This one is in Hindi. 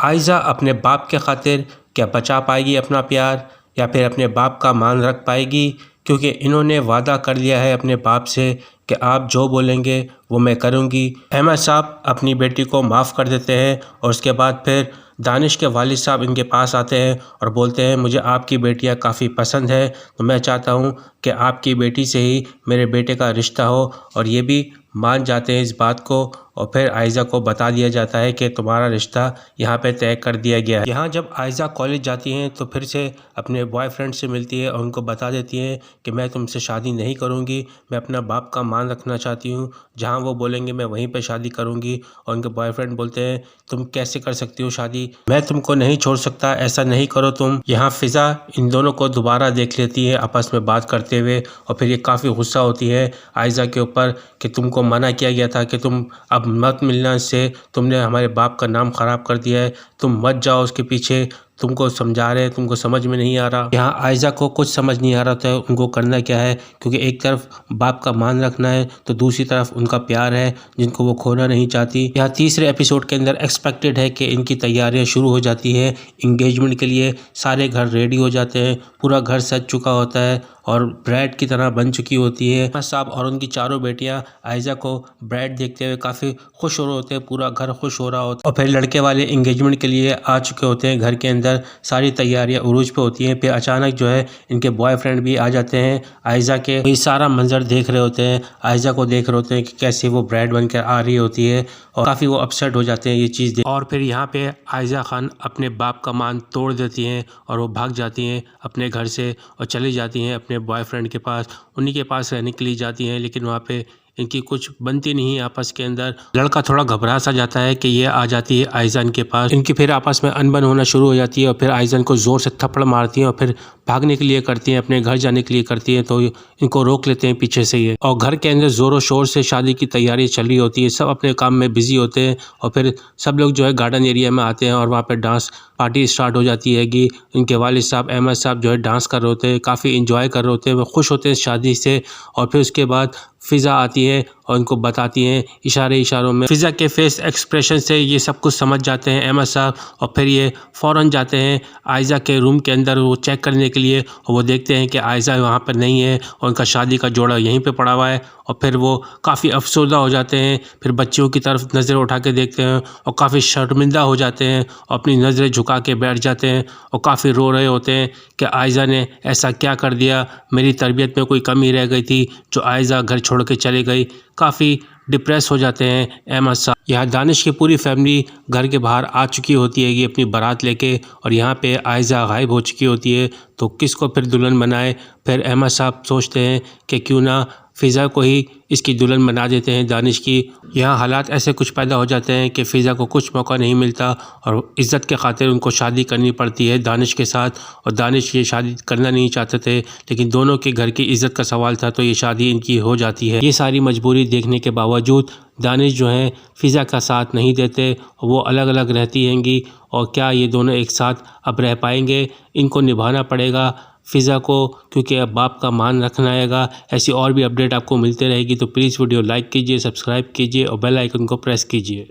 आयज़ा अपने बाप के खातिर क्या बचा पाएगी अपना प्यार या फिर अपने बाप का मान रख पाएगी, क्योंकि इन्होंने वादा कर लिया है अपने बाप से कि आप जो बोलेंगे वो मैं करूँगी। अहमद साहब अपनी बेटी को माफ़ कर देते हैं और उसके बाद फिर दानिश के वालिद साहब इनके पास आते हैं और बोलते हैं मुझे आपकी बेटियां काफ़ी पसंद है, तो मैं चाहता हूं कि आपकी बेटी से ही मेरे बेटे का रिश्ता हो। और ये भी मान जाते हैं इस बात को और फिर आयज़ा को बता दिया जाता है कि तुम्हारा रिश्ता यहाँ पे तय कर दिया गया है। यहाँ जब आयज़ा कॉलेज जाती हैं तो फिर से अपने बॉयफ्रेंड से मिलती है और उनको बता देती हैं कि मैं तुमसे शादी नहीं करूँगी, मैं अपना बाप का मान रखना चाहती हूँ, जहाँ वो बोलेंगे मैं वहीं पर शादी करूँगी। और उनके बॉयफ्रेंड बोलते हैं तुम कैसे कर सकती हो शादी, मैं तुमको नहीं छोड़ सकता, ऐसा नहीं करो तुम। यहाँ फ़िज़ा इन दोनों को दोबारा देख लेती है आपस में बात करते हुए और फिर ये काफ़ी गुस्सा होती है आयज़ा के ऊपर कि तुमको मना किया गया था कि तुम अब मत मिलना इससे, तुमने हमारे बाप का नाम ख़राब कर दिया है, तुम मत जाओ उसके पीछे, तुमको समझा रहे हैं, तुमको समझ में नहीं आ रहा। यहाँ आयज़ा को कुछ समझ नहीं आ रहा था उनको करना क्या है, क्योंकि एक तरफ बाप का मान रखना है तो दूसरी तरफ उनका प्यार है जिनको वो खोना नहीं चाहती। यहाँ तीसरे एपिसोड के अंदर एक्सपेक्टेड है कि इनकी तैयारियाँ शुरू हो जाती है इंगेजमेंट के लिए, सारे घर रेडी हो जाते हैं, पूरा घर सज चुका होता है और ब्राइड की तरह बन चुकी होती है। अहमद साहब और उनकी चारों बेटियां आयज़ा को ब्राइड देखते हुए काफ़ी खुश हो रहे होते हैं, पूरा घर खुश हो रहा होता है। और फिर लड़के वाले इंगेजमेंट के लिए आ चुके होते हैं, घर के अंदर सारी तैयारियां उरूज पे होती हैं। फिर अचानक जो है इनके बॉयफ्रेंड भी आ जाते हैं आयज़ा के, ये सारा मंजर देख रहे होते हैं, आयज़ा को देख रहे होते हैं कि कैसे वो ब्राइड बनकर आ रही होती है और काफ़ी वो अपसेट हो जाते हैं ये चीज़ देख। और फिर यहाँ पे आयज़ा खान अपने बाप का मान तोड़ देती हैं और वो भाग जाती हैं अपने घर से और चली जाती हैं अपने बॉयफ्रेंड के पास, उन्हीं के पास रहने के लिए जाती हैं। लेकिन वहाँ पे इनकी कुछ बनती नहीं आपस के अंदर। लड़का थोड़ा घबरा सा जाता है कि ये आ जाती है आयज़ा के पास, इनकी फिर आपस में अनबन होना शुरू हो जाती है और फिर आयज़ा को ज़ोर से थप्पड़ मारती हैं और फिर भागने के लिए करती हैं, अपने घर जाने के लिए करती हैं, तो इनको रोक लेते हैं पीछे से ये। और घर के अंदर ज़ोरों शोर से शादी की तैयारी चल रही होती है, सब अपने काम में बिजी होते हैं और फिर सब लोग जो है गार्डन एरिया में आते हैं और वहाँ पर डांस पार्टी स्टार्ट हो जाती है कि इनके वालिद साहब अहमद साहब जो है डांस कर रहे होते हैं, काफ़ी इंजॉय कर रहे होते हैं, वो खुश होते हैं शादी से। और फिर उसके बाद फ़िज़ा आती है और उनको बताती हैं इशारों में। फ़िज़ा के फेस एक्सप्रेशन से ये सब कुछ समझ जाते हैं अहमद साहब और फिर ये फ़ौरन जाते हैं आयज़ा के रूम के अंदर वो चेक करने के लिए और वो देखते हैं कि आयज़ा वहाँ पर नहीं है और उनका शादी का जोड़ा यहीं पे पड़ा हुआ है। और फिर वो काफ़ी अफसरदा हो जाते हैं, फिर बच्चियों की तरफ नज़र उठा के देखते हैं और काफ़ी शर्मिंदा हो जाते हैं और अपनी नज़रें झुका के बैठ जाते हैं और काफ़ी रो रहे होते हैं कि आयज़ा ने ऐसा क्या कर दिया, मेरी तरबियत में कोई कमी रह गई थी जो आयज़ा घर छोड़ के चली गई। काफ़ी डिप्रेस हो जाते हैं अहमद साहब। यहाँ दानिश की पूरी फैमिली घर के बाहर आ चुकी होती है ये अपनी बारात लेके और यहाँ पे आयज़ा गायब हो चुकी होती है, तो किसको फिर दुल्हन बनाए। फिर अहमद साहब सोचते हैं कि क्यों ना फ़िज़ा को ही इसकी दुल्हन बना देते हैं दानिश की। यहाँ हालात ऐसे कुछ पैदा हो जाते हैं कि फ़िज़ा को कुछ मौका नहीं मिलता और इज़्ज़त के खातिर उनको शादी करनी पड़ती है दानिश के साथ। और दानिश ये शादी करना नहीं चाहते थे, लेकिन दोनों के घर की इज़्ज़त का सवाल था तो ये शादी इनकी हो जाती है। ये सारी मजबूरी देखने के बावजूद दानिश जो है फ़िज़ा का साथ नहीं देते, वो अलग अलग रहती हैंगी। और क्या ये दोनों एक साथ अब रह पाएंगे, इनको निभाना पड़ेगा फ़िज़ा को, क्योंकि अब बाप का मान रखना आएगा। ऐसी और भी अपडेट आपको मिलते रहेगी, तो प्लीज़ वीडियो लाइक कीजिए, सब्सक्राइब कीजिए और बेल आइकन को प्रेस कीजिए।